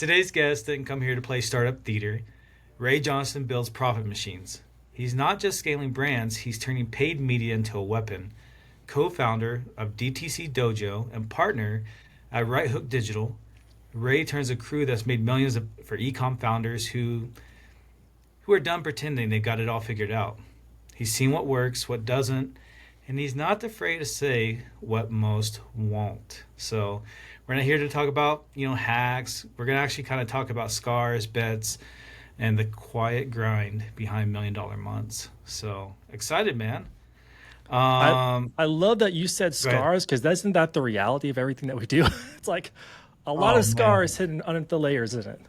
Today's guest didn't come here to play startup theater. Ray Johnston builds profit machines. He's not just scaling brands, he's turning paid media into a weapon. Co founder of DTC Dojo and partner at Right Hook Digital, Ray turns a crew that's made millions for ecom founders who are done pretending they got it all figured out. He's seen what works, what doesn't, and he's not afraid to say what most won't. So we're not here to talk about, hacks. We're going to actually kind of talk about scars, bets, and the quiet grind behind $1 million months. So excited, man. I love that you said Go ahead. scars because isn't that the reality of everything that we do? It's like a lot Oh of man, scars hidden under the layers, isn't it?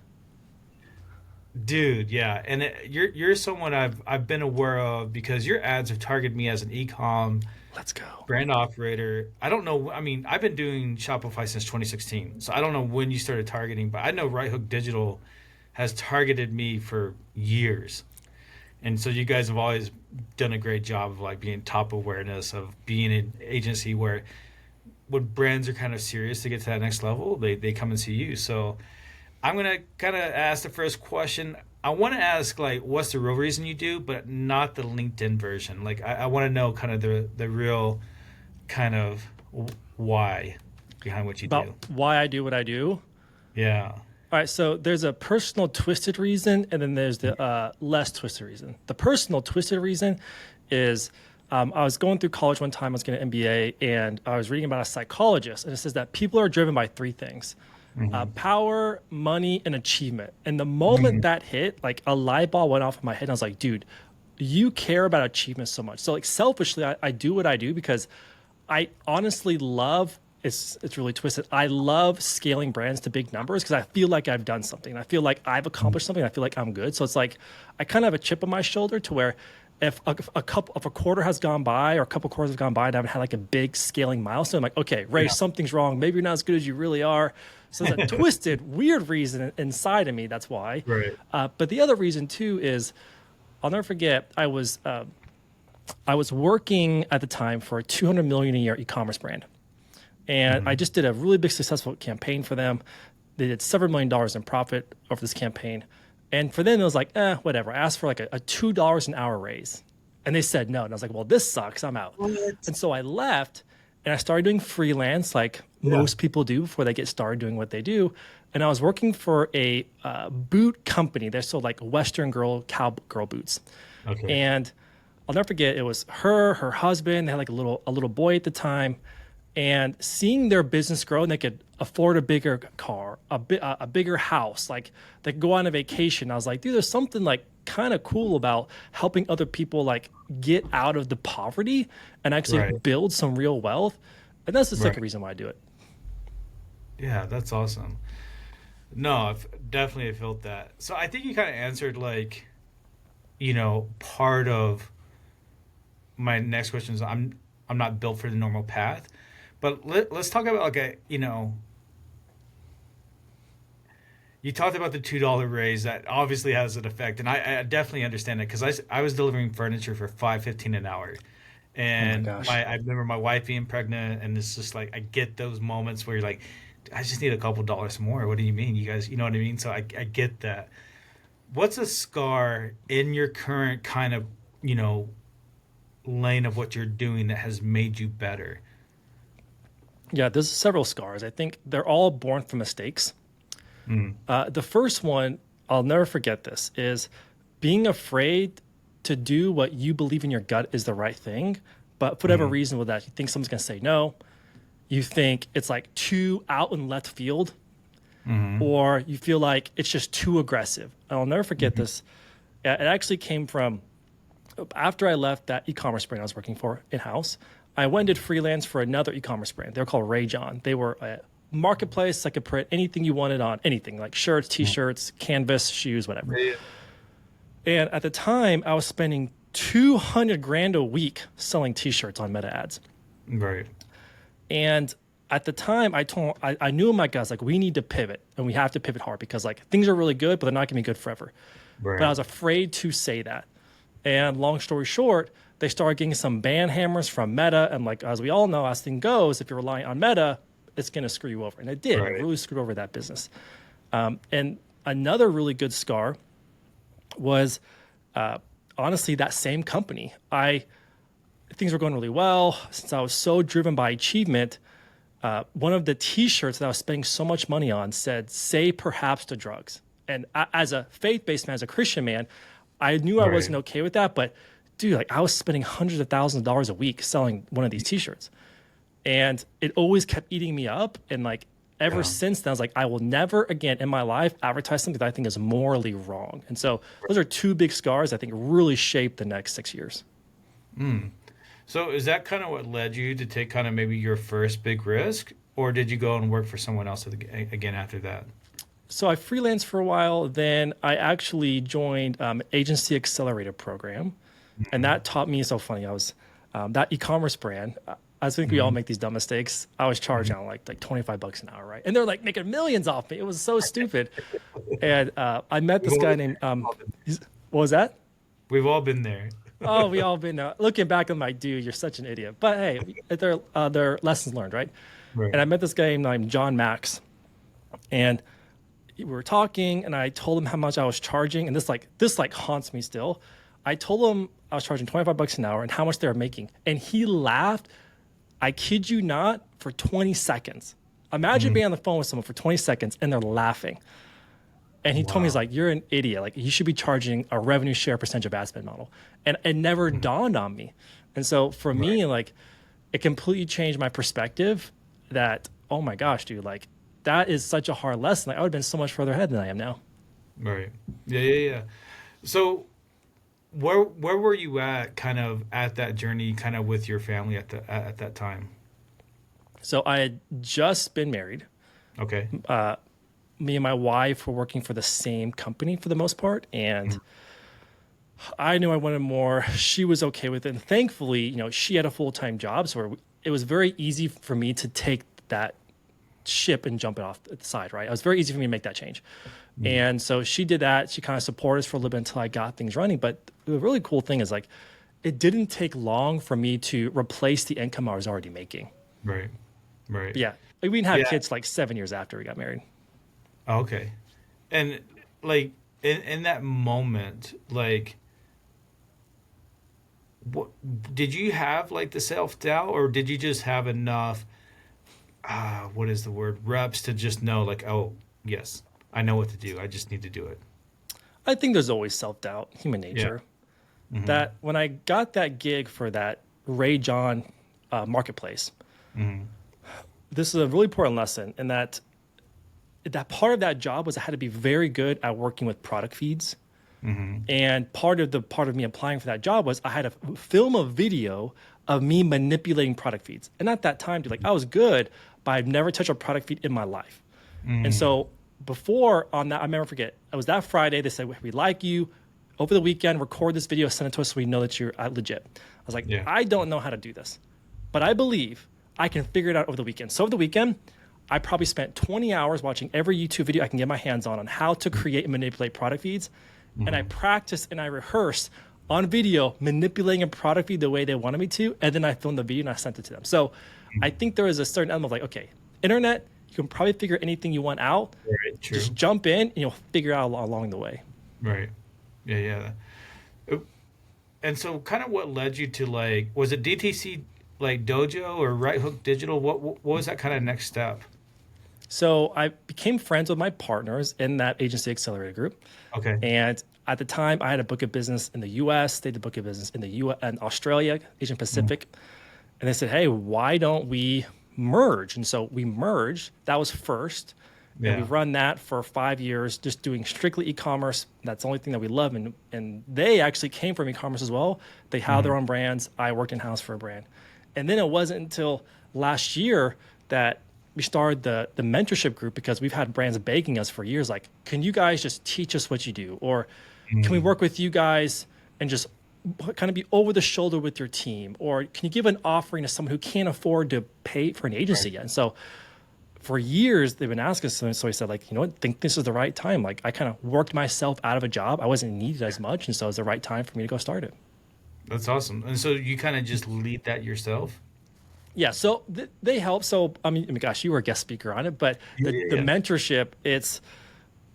dude, yeah, and you're someone I've been aware of because your ads have targeted me as an ecom Let's go. brand operator. I don't know. I mean, I've been doing Shopify since 2016, so I don't know when you started targeting, but I know Right Hook Digital has targeted me for years. And so you guys have always done a great job of like being top awareness of being an agency where when brands are kind of serious to get to that next level, they come and see you. So I'm gonna kind of ask the first question. I want to ask like, what's the real reason you do, but not the LinkedIn version. Like, I want to know kind of the real kind of why behind what you About do. why I do what I do. Yeah. All right, so there's a personal twisted reason, and then there's the less twisted reason. The personal twisted reason is I was going through college one time, I was getting an MBA, and I was reading about a psychologist, and it says that people are driven by three things: Hmm. power, money, and achievement. And the moment Hmm. that hit, like a light bulb went off in my head, and I was like, dude, you care about achievement so much. So, like, selfishly, I do what I do because I honestly love it's really twisted. I love scaling brands to big numbers because I feel like I've done something. I feel like I've accomplished something. I feel like I'm good. So it's like I kind of have a chip on my shoulder to where if a quarter has gone by or a couple quarters have gone by and I haven't had like a big scaling milestone, I'm like, okay, Ray, Yeah. something's wrong. Maybe you're not as good as you really are. So there's a twisted, weird reason inside of me. That's why. Right. But the other reason too is I'll never forget. I was working at the time for a 200 million a year e-commerce brand, and I Hmm. just did a really big successful campaign for them. They did several million dollars in profit over this campaign, and for them it was like, whatever. I asked for like a $2 an hour raise, and they said no, and I was like, well, this sucks. I'm out. What? And so I left, and I started doing freelance like Yeah. most people do before they get started doing what they do. And I was working for a boot company. They sold like Western girl cowgirl boots, Okay. and I'll never forget. It was her husband. They had like a little boy at the time, and seeing their business grow, and they could afford a bigger car, a bigger house, like they could go on a vacation. I was like, dude, there's something like kind of cool about helping other people like get out of the poverty and actually Right. build some real wealth. And that's the second Right. reason why I do it. Yeah, that's awesome. No, I've definitely felt that. So I think you kind of answered like, part of my next question is I'm not built for the normal path. But let's talk about like you talked about the $2 raise that obviously has an effect, and I definitely understand it because I was delivering furniture for 5.15 an hour, Oh my and gosh. I remember my wife being pregnant, and it's just like I get those moments where you're like, I just need a couple dollars more. What do you mean, you guys? You know what I mean? So I get that. What's a scar in your current kind of you know lane of what you're doing that has made you better? Yeah, there's several scars. I think they're all born from mistakes. Mm, The first one, I'll never forget this, is being afraid to do what you believe in your gut is the right thing. But for whatever mm, reason with that, you think someone's going to say no. You think it's like too out in left field, mm, or you feel like it's just too aggressive. And I'll never forget mm. this. It actually came from after I left that e-commerce brand I was working for in-house. I went and did freelance for another e-commerce brand. They were called Ray John. They were a marketplace. I could print anything you wanted on anything, like shirts, t-shirts, canvas, shoes, whatever. Yeah. And at the time, I was spending 200 grand a week selling t-shirts on meta ads. Right. And at the time, I knew in my guts like we need to pivot and we have to pivot hard because like things are really good, but they're not gonna be good forever. But I Right. was afraid to say that. And long story short, they started getting some ban hammers from Meta. And like as we all know, as thing goes, if you're relying on Meta, it's gonna screw you over. And it did. It Right. really screwed over that business. And another really good scar was honestly that same company. Things were going really well since I was so driven by achievement. One of the T-shirts that I was spending so much money on said, "Say perhaps to drugs." And as a faith-based man, as a Christian man, I knew I wasn't okay with that. But dude, like I was spending hundreds of thousands of dollars a week selling one of these T-shirts, and it always kept eating me up. And like ever since then, I was like, I will never again in my life advertise something that I think is morally wrong. And so those are two big scars I think really shaped the next 6 years. So is that kind of what led you to take kind of maybe your first big risk, or did you go and work for someone else again after that? So I freelanced for a while. Then I actually joined Agency Accelerator program, and that taught me. So funny, I was that e-commerce brand. I think we all make these dumb mistakes. I was charging on like $25 an hour, right? And they're like making millions off me. It was so stupid. And I met this guy named what was that? We've all been there. Oh, we all been looking back. I'm like, dude, you're such an idiot. But hey, they're lessons learned, right? And I met this guy named John Max, and we were talking, and I told him how much I was charging, and this haunts me still. I told him I was charging $25 an hour and how much they were making, and he laughed. I kid you not, for 20 seconds. Imagine being on the phone with someone for 20 seconds and they're laughing. And he told me, he's like, you're an idiot. Like, you should be charging a revenue share percentage of ad spend model. And it never dawned on me. And so for me, like, it completely changed my perspective that, oh my gosh, dude, like, that is such a hard lesson. Like, I would have been so much further ahead than I am now. Right. Yeah. So where were you at kind of at that journey kind of with your family at that time? So I had just been married. Okay. Me and my wife were working for the same company for the most part, and I knew I wanted more. She was okay with it, and thankfully, she had a full-time job, so it was very easy for me to take that ship and jump it off the side, right? It was very easy for me to make that change. And so she did that. She kind of supported us for a little bit until I got things running. But the really cool thing is, like, it didn't take long for me to replace the income I was already making. Right. But yeah, we didn't have kids like 7 years after we got married. Okay. And like in that moment, like, what did you have, like, the self-doubt, or did you just have enough what is the word, reps to just know, like, oh yes, I know what to do, I just need to do it? I think there's always self-doubt, human nature. That when I got that gig for that Ray John marketplace, this is a really important lesson in that part of that job was I had to be very good at working with product feeds. And part of me applying for that job was I had to film a video of me manipulating product feeds. And at that time, dude, like, I was good, but I'd never touched a product feed in my life. And so before on that, I never forget, it was that Friday. They said, we like you. Over the weekend, record this video, send it to us so we know that you're legit. I was like, I don't know how to do this, but I believe I can figure it out over the weekend. So over the weekend, I probably spent 20 hours watching every YouTube video I can get my hands on how to create and manipulate product feeds. And I practiced and I rehearsed on video manipulating a product feed the way they wanted me to. And then I filmed the video and I sent it to them. So I think there is a certain element of, like, okay, internet, you can probably figure anything you want out. Right, true. Just jump in and you'll figure it out along the way. Right. Yeah. And so kind of what led you to, like, was it DTC, like, Dojo or Right Hook Digital? What was that kind of next step? So I became friends with my partners in that Agency Accelerator group. Okay. And at the time, I had a book of business in the U.S. They had a book of business in the U.S. and Australia, Asian Pacific. And they said, hey, why don't we merge? And so we merged. That was first. And we run that for 5 years, just doing strictly e-commerce. That's the only thing that we love. And they actually came from e-commerce as well. They had their own brands. I worked in-house for a brand. And then it wasn't until last year that we started the mentorship group, because we've had brands begging us for years, like, can you guys just teach us what you do? Or can we work with you guys and just kind of be over the shoulder with your team? Or can you give an offering to someone who can't afford to pay for an agency yet? And so for years, they've been asking us. So I said, like, you know what, I think this is the right time. Like, I kind of worked myself out of a job. I wasn't needed as much. And so it was the right time for me to go start it. That's awesome. And so you kind of just lead that yourself? Yeah, so they help. So, I mean, gosh, you were a guest speaker on it, but the mentorship, it's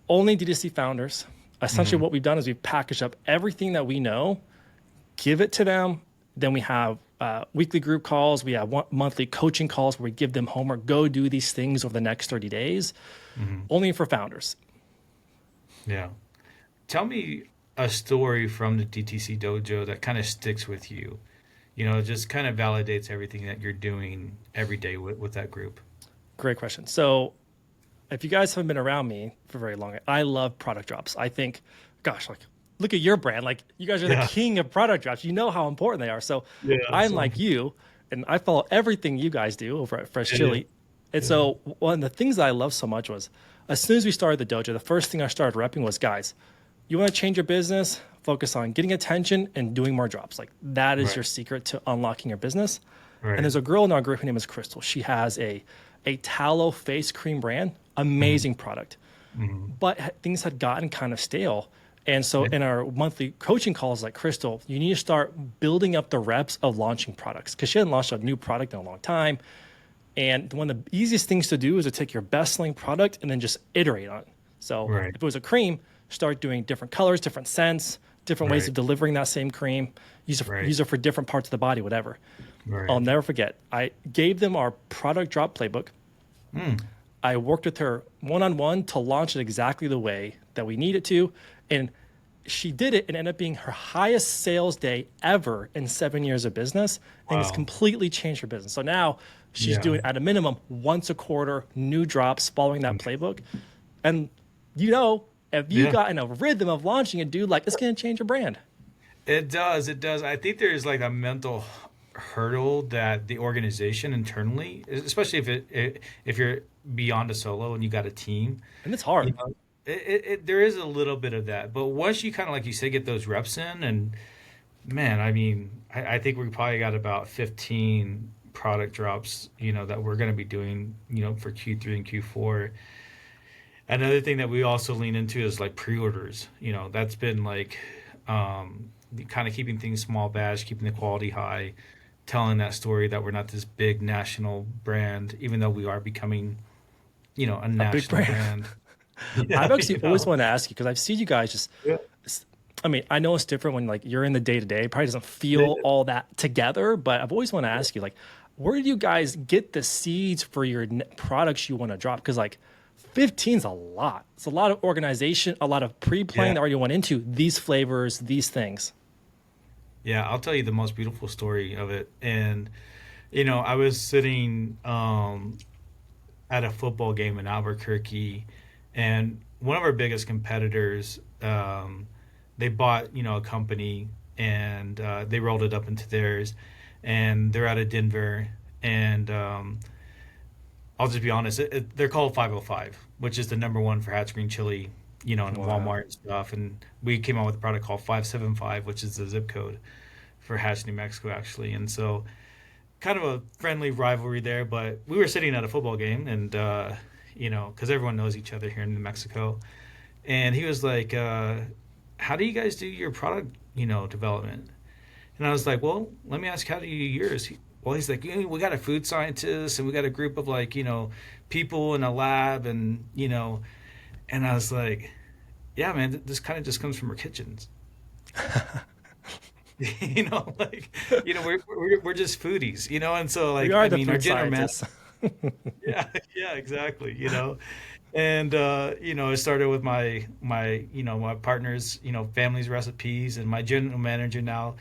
only DTC founders. Essentially, Mm-hmm. what we've done is we've packaged up everything that we know, give it to them. Then we have weekly group calls. We have monthly coaching calls where we give them homework. Go do these things over the next 30 days, Mm-hmm. only for founders. Yeah. Tell me a story from the DTC Dojo that kind of sticks with you. Just kind of validates everything that you're doing every day with that group. Great question. So, if you guys haven't been around me for very long, I love product drops. I think, gosh, like, look at your brand. Like, you guys are the Yeah. king of product drops. You know how important they are. So, Yeah. I'm So, like you, and I follow everything you guys do over at Fresh yeah. Chili. And Yeah. so, one of the things that I love so much was, as soon as we started the dojo, the first thing I started repping was, guys, you want to change your business, focus on getting attention and doing more drops. Like, that is Right. your secret to unlocking your business. And Right. there's a girl in our group, her name is Crystal. She has a tallow face cream brand, Mm-hmm. amazing product. Mm-hmm. But things had gotten kind of stale. And so Yeah. in our monthly coaching calls, like, Crystal, you need to start building up the reps of launching products, because she hadn't launched a new product in a long time. And one of the easiest things to do is to take your best selling product and then just iterate on it. So Right. if it was a cream, start doing different colors, different scents, different ways Right. of delivering that same cream. Right. Use it for different parts of the body, whatever. I'll Right. never forget. I gave them our product drop playbook. Mm. I worked with her one on one to launch it exactly the way that we needed to. And she did it and ended up being her highest sales day ever in 7 years of business. And it's Wow. completely changed her business. So now she's Yeah. doing, at a minimum, once a quarter, new drops following that playbook. And if you Yeah. got in a rhythm of launching it, dude, like, it's going to change your brand. It does. It does. I think there's like a mental hurdle that the organization internally, especially if you're beyond a solo and you got a team, And it's you hard. know, there is a little bit of that. But once you kind of, like you say, get those reps in, and man, I mean, I think we probably got about 15 product drops, that we're going to be doing, for Q3 and Q4. Another thing that we also lean into is like pre-orders. That's been like kind of keeping things small batch, keeping the quality high, telling that story that we're not this big national brand, even though we are becoming, a A big national brand. brand. Yeah, I've actually always wanted to ask you, because I've seen you guys just, Yeah. I mean, I know it's different when, like, you're in the day to day. Probably doesn't Yeah. feel all that together, but I've always wanted to ask you, like, where do you guys get the seeds for your products you want to drop? Because, like, 15 is a lot. It's a lot of organization, a lot of pre-planning Yeah. that already went into these flavors, these things. Yeah, I'll tell you the most beautiful story of it. And, I was sitting at a football game in Albuquerque, and one of our biggest competitors, they bought, a company, and they rolled it up into theirs, and they're out of Denver. And I'll just be honest, they're called 505, which is the number one for Hatch Green Chili, in Wow. Walmart and stuff. And we came out with a product called 575, which is the zip code for Hatch, New Mexico, actually. And so kind of a friendly rivalry there, but we were sitting at a football game, and, because everyone knows each other here in New Mexico. And he was like, how do you guys do your product, development? And I was like, well, let me ask, how do you do yours? Well, he's like, we got a food scientist, and we got a group of, like, people in a lab, and I was like, yeah, man, this kind of just comes from our kitchens. Like, we're just foodies, and so, We like, are I the mean, our food general man, scientists. yeah, yeah, exactly, and it started with my partner's, family's recipes, and my general manager now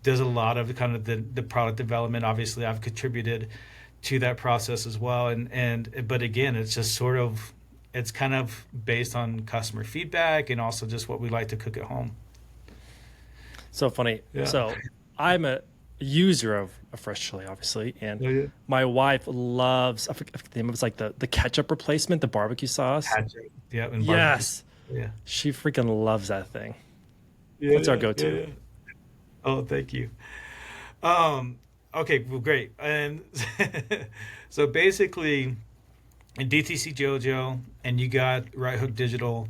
does a lot of kind of the product development. Obviously, I've contributed to that process as well, and but again, it's just sort of, it's kind of based on customer feedback and also just what we like to cook at home. So funny. Yeah. So I'm a user of fresh chili, obviously, and Oh, yeah. my wife loves, I forget the name, it's like the ketchup replacement, the barbecue sauce. Hatchet. Yeah, and barbecue. Yes. Yeah. She freaking loves that thing. Yeah, That's our yeah, yeah, go-to. yeah. Oh, thank you. Um, okay, well, great. And so basically, in DTC Dojo, and you got Right Hook Digital.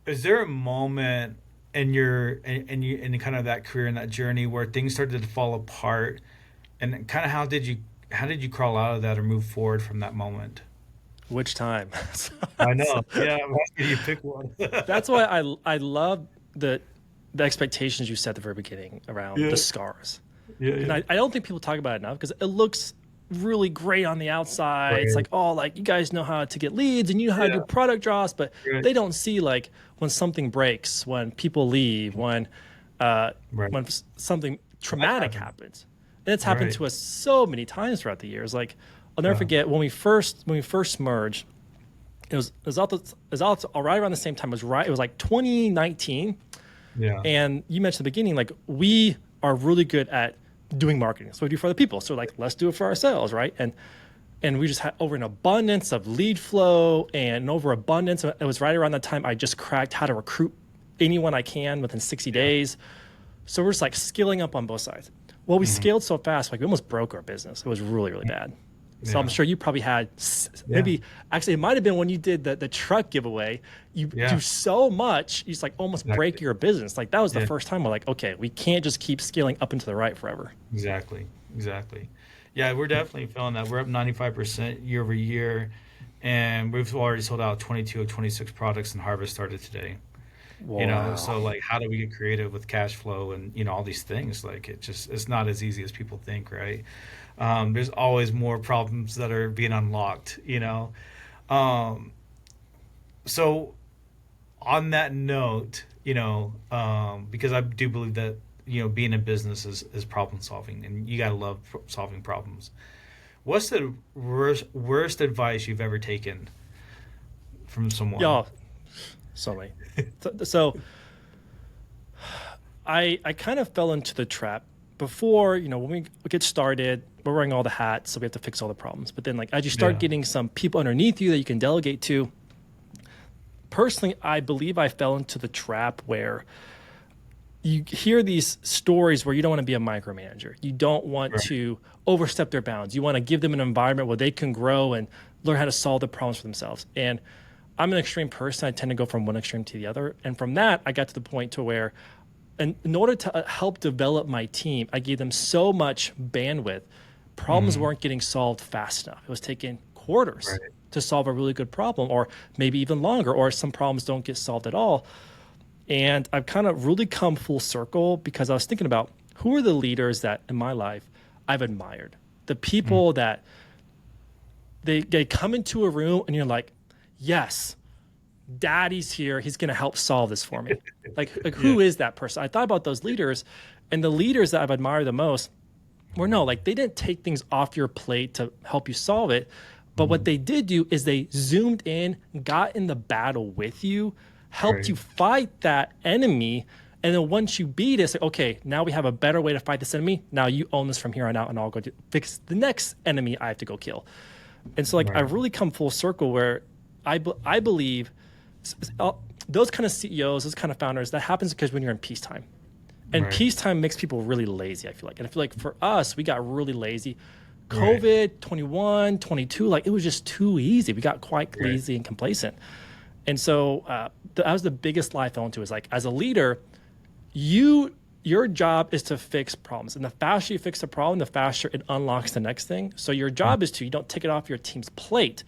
Is there a moment in your in kind of that career and that journey where things started to fall apart, and kind of how did you crawl out of that or move forward from that moment? Which time? I know. Yeah, I'm asking you to pick one. That's why I love the expectations you set at the very beginning around the Yeah, scars. yeah, And yeah. I don't think people talk about it enough because it looks really great on the outside. It's Right. like, oh, like you guys know how to get leads and you know how to do Yeah. product draws, but Right. they don't see like when something breaks, when people leave, uh, Right. when something That traumatic happened. happens. And it's happened Right. to us so many times throughout the years. Like I'll never Uh, forget when we first merged. It was all right around the same time. It was right. It was like 2019. yeah. And you mentioned at the beginning, like we are really good at doing marketing. So we do for other people. So like, let's do it for ourselves, right? And we just had over an abundance of lead flow and an overabundance. It was right around that time I just cracked how to recruit anyone I can within 60 Yeah. days. So we're just like skilling up on both sides. Well, we Hmm. scaled so fast, like we almost broke our business. It was really, really bad. So I'm Yeah. sure you probably had Yeah. maybe actually it might have been when you did the truck giveaway. You Yeah. do so much, you just like almost break Exactly. your business. Like that was the Yeah. first time we're like, okay, we can't just keep scaling up and to the right forever. Exactly. Exactly. Yeah, we're definitely feeling that. We're up 95% year over year, and we've already sold out 22 of 26 products, and harvest started today. Wow. So like, how do we get creative with cash flow and all these things? Like, it's not as easy as people think, right? There's always more problems that are being unlocked. Um, so on that note, because I do believe that being in business is problem solving, and you gotta love solving problems. What's the worst advice you've ever taken from someone? Y'all, so many. So I kind of fell into the trap before, when we get started, we're wearing all the hats, so we have to fix all the problems. But then like as you start Yeah. getting some people underneath you that you can delegate to, personally, I believe I fell into the trap where you hear these stories where you don't want to be a micromanager. You don't want Right. to overstep their bounds. You want to give them an environment where they can grow and learn how to solve the problems for themselves. And I'm an extreme person. I tend to go from one extreme to the other. And from that, I got to the point to where, in order to help develop my team, I gave them so much bandwidth. Problems Hmm. weren't getting solved fast enough. It was taking quarters Right. to solve a really good problem, or maybe even longer, or some problems don't get solved at all. And I've kind of really come full circle because I was thinking about who are the leaders that in my life I've admired. The Mm. people that they come into a room and you're like, yes, daddy's here. He's going to help solve this for me. Like Yeah. who is that person? I thought about those leaders, and the leaders that I've admired the most were no, like they didn't take things off your plate to help you solve it. But what Mhm. they did do is they zoomed in, got in the battle with you, helped Right. you fight that enemy. And then once you beat it, it's like, okay, now we have a better way to fight this enemy. Now you own this from here on out, and I'll go fix the next enemy I have to go kill. And so, like, Right. I've really come full circle where I believe those kind of CEOs, those kind of founders, that happens because when you're in peacetime. And Right. peacetime makes people really lazy, I feel like. And I feel like for us, we got really lazy. Right. COVID, 21, 22, like it was just too easy. We got quite Right. lazy and complacent. And so that was the biggest lie I fell into is like, as a leader, your job is to fix problems. And the faster you fix the problem, the faster it unlocks the next thing. So your job is to, you don't take it off your team's plate,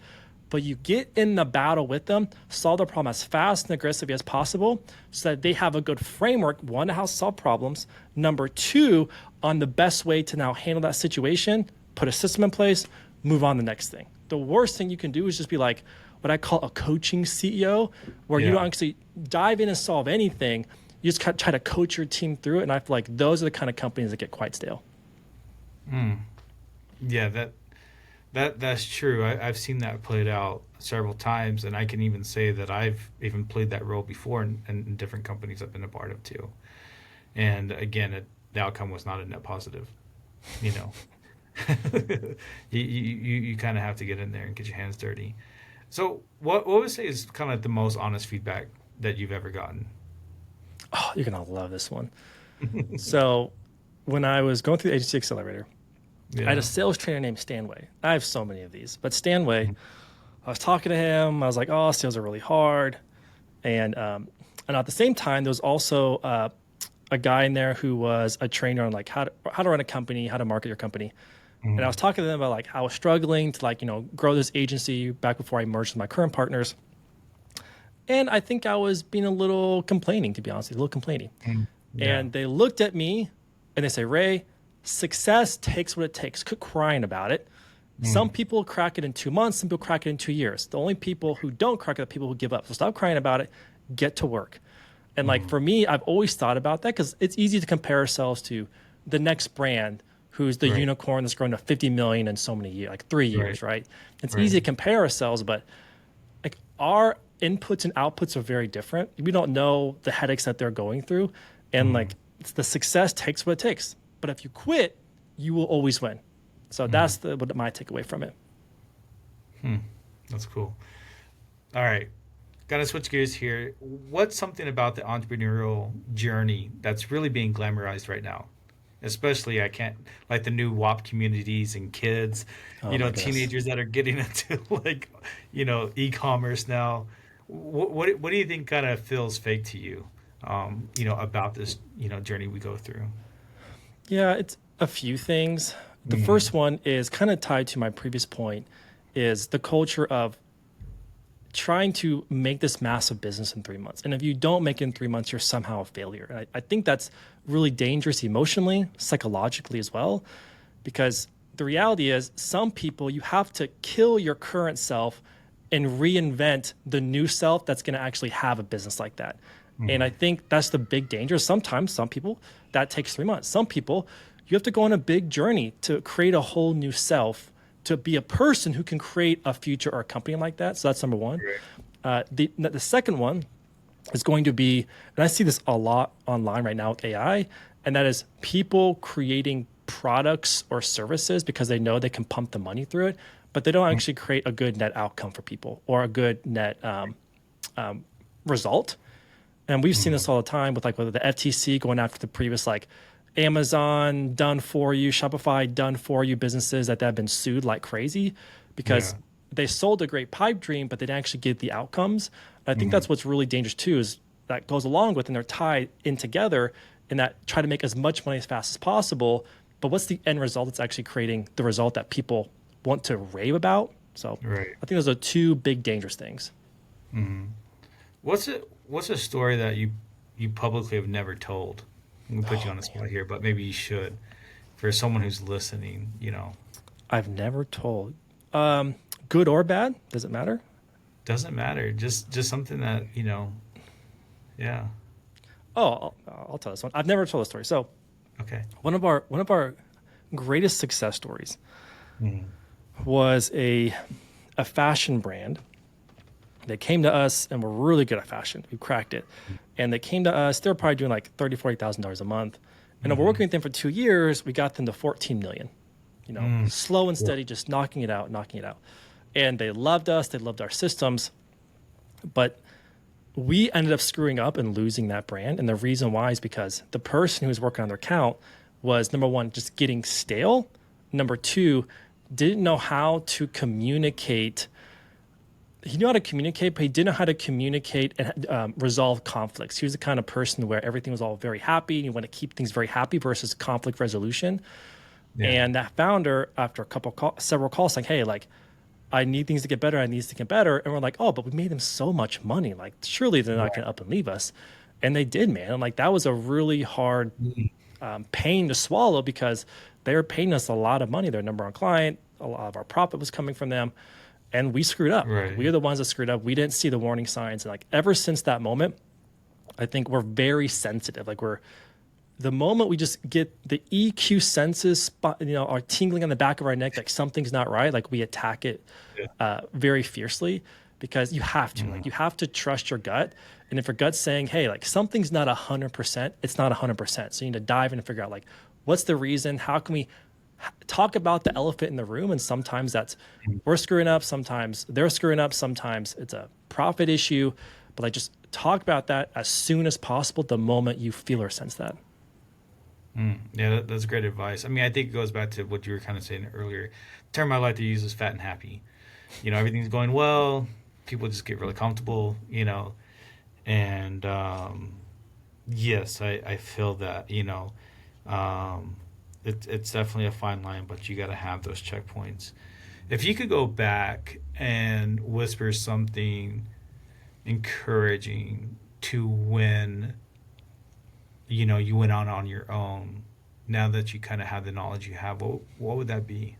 but you get in the battle with them, solve the problem as fast and aggressively as possible so that they have a good framework, one, how to solve problems. Number two, on the best way to now handle that situation, put a system in place, move on to the next thing. The worst thing you can do is just be like what I call a coaching CEO, where you Yeah. don't actually dive in and solve anything. You just kind of try to coach your team through it. And I feel like those are the kind of companies that get quite stale. Yeah, that's true. I've seen that played out several times, and I can even say that I've even played that role before in different companies I've been a part of too. And again, the outcome was not a net positive. You know, you kind of have to get in there and get your hands dirty. So, what would you say is kind of like the most honest feedback that you've ever gotten? Oh, you're going to love this one. So when I was going through the agency accelerator, I had Yeah. a sales trainer named Stanway. I have so many of these, but Stanway, I was talking to him. I was like, "Oh, sales are really hard," and at the same time, there was also a guy in there who was a trainer on like how to run a company, how to market your company. And I was talking to them about like how I was struggling to like, grow this agency back before I merged with my current partners. And I think I was being a little complaining, to be honest, a little complaining. Mm. Yeah. And they looked at me and they say, Ray, success takes what it takes. Quit crying about it. Some people crack it in 2 months, some people crack it in 2 years. The only people who don't crack it are people who give up. So stop crying about it, get to work. And like for me, I've always thought about that because it's easy to compare ourselves to the next brand who's the unicorn that's grown to 50 million in so many years, like 3 years, right? It's easy to compare ourselves, but like our inputs and outputs are very different. We don't know the headaches that they're going through. And like it's the success takes what it takes. But if you quit, you will always win. So that's what my takeaway from it. That's cool. All right. Gotta switch gears here. What's something about the entrepreneurial journey that's really being glamorized right now? Especially, I can't, like the new WAP communities and kids, Oh my goodness. teenagers that are getting into like, e-commerce now. What do you think kind of feels fake to you, about this, journey we go through? Yeah, it's a few things. The first one is kind of tied to my previous point is the culture of trying to make this massive business in 3 months. And if you don't make it in 3 months, you're somehow a failure. And I think that's really dangerous emotionally, psychologically as well, because the reality is some people, you have to kill your current self and reinvent the new self that's going to actually have a business like that. And I think that's the big danger. Sometimes some people that takes 3 months. Some people you have to go on a big journey to create a whole new self, to be a person who can create a future or a company like that. So that's number one. The second one is going to be, and I see this a lot online right now with AI, and that is people creating products or services because they know they can pump the money through it, but they don't actually create a good net outcome for people or a good net result. And we've seen this all the time with like whether the FTC going after the previous like Amazon done for you, Shopify done for you businesses that have been sued like crazy because they sold a great pipe dream, but they didn't actually get the outcomes. And I think that's what's really dangerous too, is that goes along with, and they're tied in together in that try to make as much money as fast as possible. But what's the end result that's actually creating the result that people want to rave about? So I think those are two big dangerous things. What's a story that you publicly have never told? I'm gonna put you on the spot here, but maybe you should, for someone who's listening. I've never told. Good or bad? Does it matter? Doesn't matter. Just something that Yeah. Oh, I'll tell this one. I've never told a story. So Okay. one of our greatest success stories was a fashion brand. They came to us and were really good at fashion. We cracked it. And they came to us, they were probably doing like $30,000, $40,000 a month. And we're working with them for 2 years. We got them to 14 million, slow and steady, just knocking it out. And they loved us. They loved our systems. But we ended up screwing up and losing that brand. And the reason why is because the person who was working on their account was, number one, just getting stale. Number two, didn't know how to communicate. He knew how to communicate, but he didn't know how to communicate and resolve conflicts. He was the kind of person where everything was all very happy and you want to keep things very happy versus conflict resolution. And that founder, after several calls, like, hey, like, I need things to get better. I need things to get better. And we're like, oh, but we made them so much money. Like, surely they're not going to up and leave us. And they did, man. And like, that was a really hard pain to swallow because they were paying us a lot of money. Their number one client, a lot of our profit was coming from them. And we screwed up. We are the ones that screwed up. We didn't see the warning signs. And like ever since that moment, I think we're very sensitive. Like the moment we just get the EQ senses, are tingling on the back of our neck, like something's not right. Like we attack it very fiercely because you have to. Like you have to trust your gut. And if your gut's saying, hey, like something's not 100%, it's not 100%. So you need to dive in and figure out like what's the reason? How can we talk about the elephant in the room? And sometimes that's we're screwing up, sometimes they're screwing up, sometimes it's a profit issue, but like just talk about that as soon as possible the moment you feel or sense that. Yeah, that's great advice. I mean, I think it goes back to what you were kind of saying earlier. The term I like to use is fat and happy. Everything's going well, people just get really comfortable, and yes, I feel that. It's definitely a fine line, but you got to have those checkpoints. If you could go back and whisper something encouraging to when you went on your own, now that you kind of have the knowledge you have, what would that be?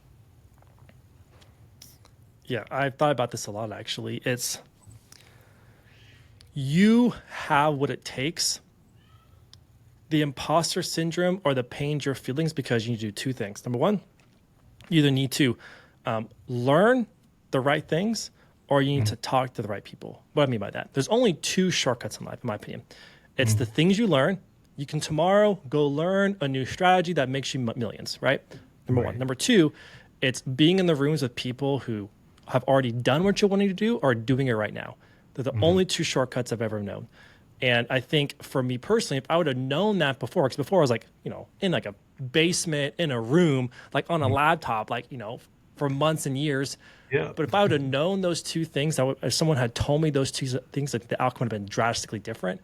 Yeah, I've thought about this a lot actually. It's you have what it takes. The imposter syndrome or the pains your feelings because you need to do two things. Number one, you either need to learn the right things or you need to talk to the right people. What I mean by that, there's only two shortcuts in life, in my opinion. It's the things you learn. You can tomorrow go learn a new strategy that makes you millions, right? Number one. Number two, it's being in the rooms with people who have already done what you're wanting to do or are doing it right now. They're the only two shortcuts I've ever known. And I think for me personally, if I would have known that before, because before I was like, in like a basement, in a room, like on a laptop, like, for months and years. Yeah. But if I would have known those two things, if someone had told me those two things, like the outcome would have been drastically different.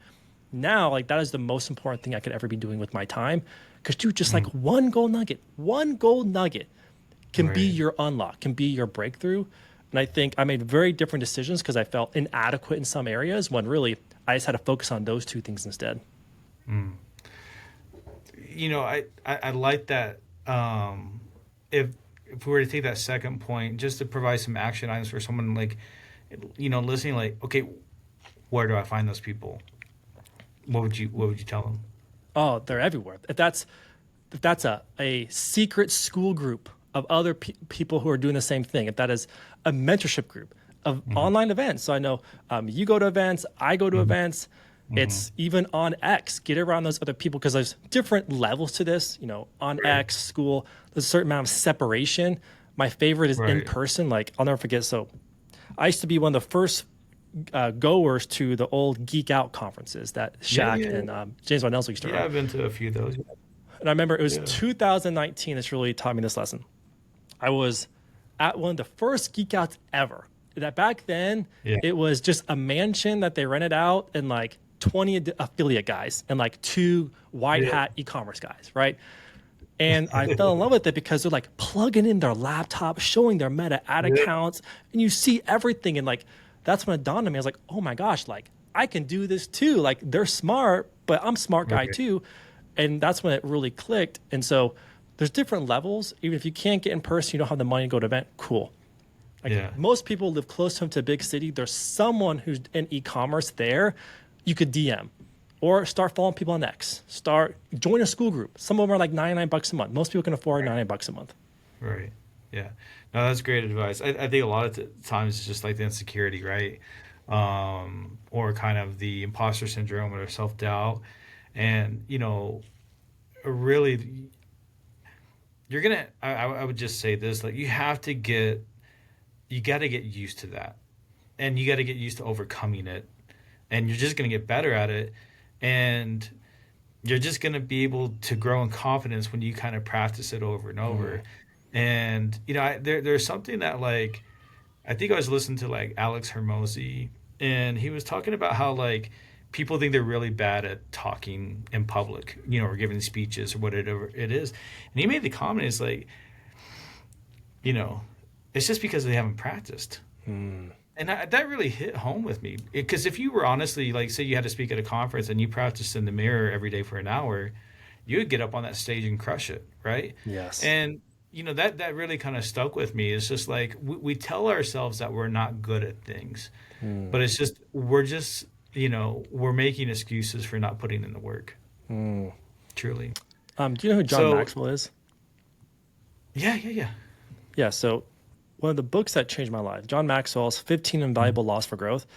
Now, like that is the most important thing I could ever be doing with my time. Because dude, just like one gold nugget can be your unlock, can be your breakthrough. And I think I made very different decisions because I felt inadequate in some areas when really I just had to focus on those two things instead. I like that. If we were to take that second point, just to provide some action items for someone like, listening, like, okay, where do I find those people? What would you tell them? Oh, they're everywhere. If that's a secret school group of other people who are doing the same thing, if that is a mentorship group of online events. So I know you go to events, I go to events. It's even on X. Get around those other people because there's different levels to this. On X, school, there's a certain amount of separation. My favorite is in person. Like I'll never forget. So I used to be one of the first goers to the old Geek Out conferences that Shaq and James Van Nelson used to run. Yeah, I've been to a few of those. And I remember it was 2019. This really taught me this lesson. I was at one of the first Geek Outs ever. That back then, it was just a mansion that they rented out and like 20 affiliate guys and like 2 white hat e-commerce guys, right? And I fell in love with it because they're like plugging in their laptop, showing their Meta ad accounts, and you see everything. And like, that's when it dawned on me. I was like, oh my gosh, like I can do this too. Like they're smart, but I'm a smart guy too. And that's when it really clicked. And so there's different levels. Even if you can't get in person, you don't have the money to go to an event, cool. Like most people live close to a big city. There's someone who's in e-commerce there. You could DM or start following people on X. Join a school group. Some of them are like $99 a month. Most people can afford $99 a month. Right. Yeah. No, that's great advice. I think a lot of times it's just like the insecurity, right? Or kind of the imposter syndrome or self-doubt. And, really, you're going to, I would just say this, like you got to get used to that. And you got to get used to overcoming it. And you're just going to get better at it. And you're just going to be able to grow in confidence when you kind of practice it over and over. And, there's something that like, I think I was listening to like Alex Hermosi, and he was talking about how like people think they're really bad at talking in public, or giving speeches or whatever it is. And he made the comment, is like, it's just because they haven't practiced. And that really hit home with me, because if you were honestly, like, say you had to speak at a conference and you practiced in the mirror every day for an hour, you would get up on that stage and crush it, right? Yes. And that really kind of stuck with me. It's just like we tell ourselves that we're not good at things, but it's just we're making excuses for not putting in the work. Truly. Do you know who John Maxwell is? Yeah. Yeah. So one of the books that changed my life, John Maxwell's 15 Invaluable Laws for Growth.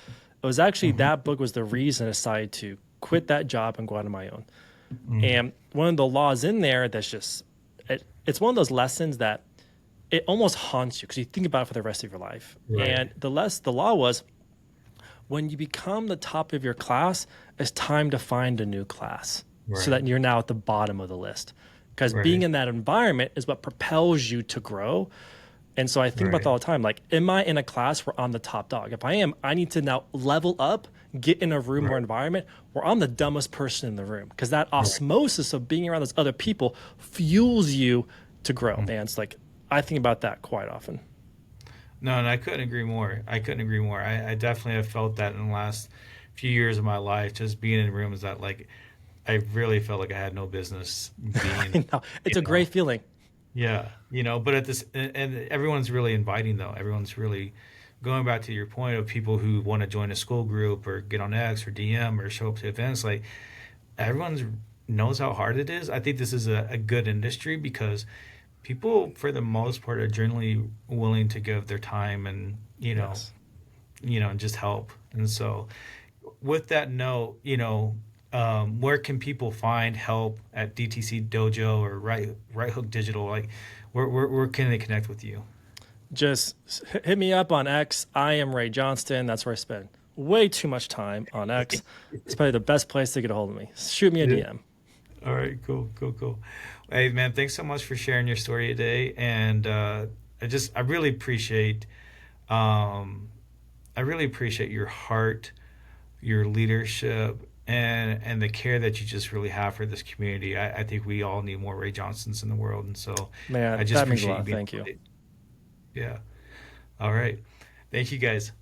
It was actually that book was the reason I decided to quit that job and go out on my own. And one of the laws in there that's just, it's one of those lessons that it almost haunts you because you think about it for the rest of your life. Right. And the law was, when you become the top of your class, it's time to find a new class, so that you're now at the bottom of the list. Because being in that environment is what propels you to grow. And so I think about Right. that all the time. Like, am I in a class where I'm the top dog? If I am, I need to now level up, get in a room or Right. environment where I'm the dumbest person in the room. Because that Right. osmosis of being around those other people fuels you to grow. Mm. And it's like, I think about that quite often. No, and I couldn't agree more. I couldn't agree more. I definitely have felt that in the last few years of my life, just being in rooms that like I really felt like I had no business being, I know. It's you a know. great feeling. Yeah, but at this, and everyone's really inviting though. Everyone's really going back to your point of people who want to join a school group or get on X or DM or show up to events. Like everyone's knows how hard it is. I think this is a good industry because people, for the most part, are generally willing to give their time and Yes. and just help. And so, with that note, where can people find help at DTC Dojo or Right Hook Digital? Like, where can they connect with you? Just hit me up on X. I am Ray Johnston. That's where I spend way too much time on X. It's probably the best place to get a hold of me. Shoot me a Yeah. DM. All right, cool, cool, cool. Hey, man, thanks so much for sharing your story today, and I really appreciate, um, your heart, your leadership, and the care that you just really have for this community. I think we all need more Ray Johnsons in the world, and so I Man, just that means a appreciate you lot. being Thank you. on it. Yeah. All right. Thank you guys.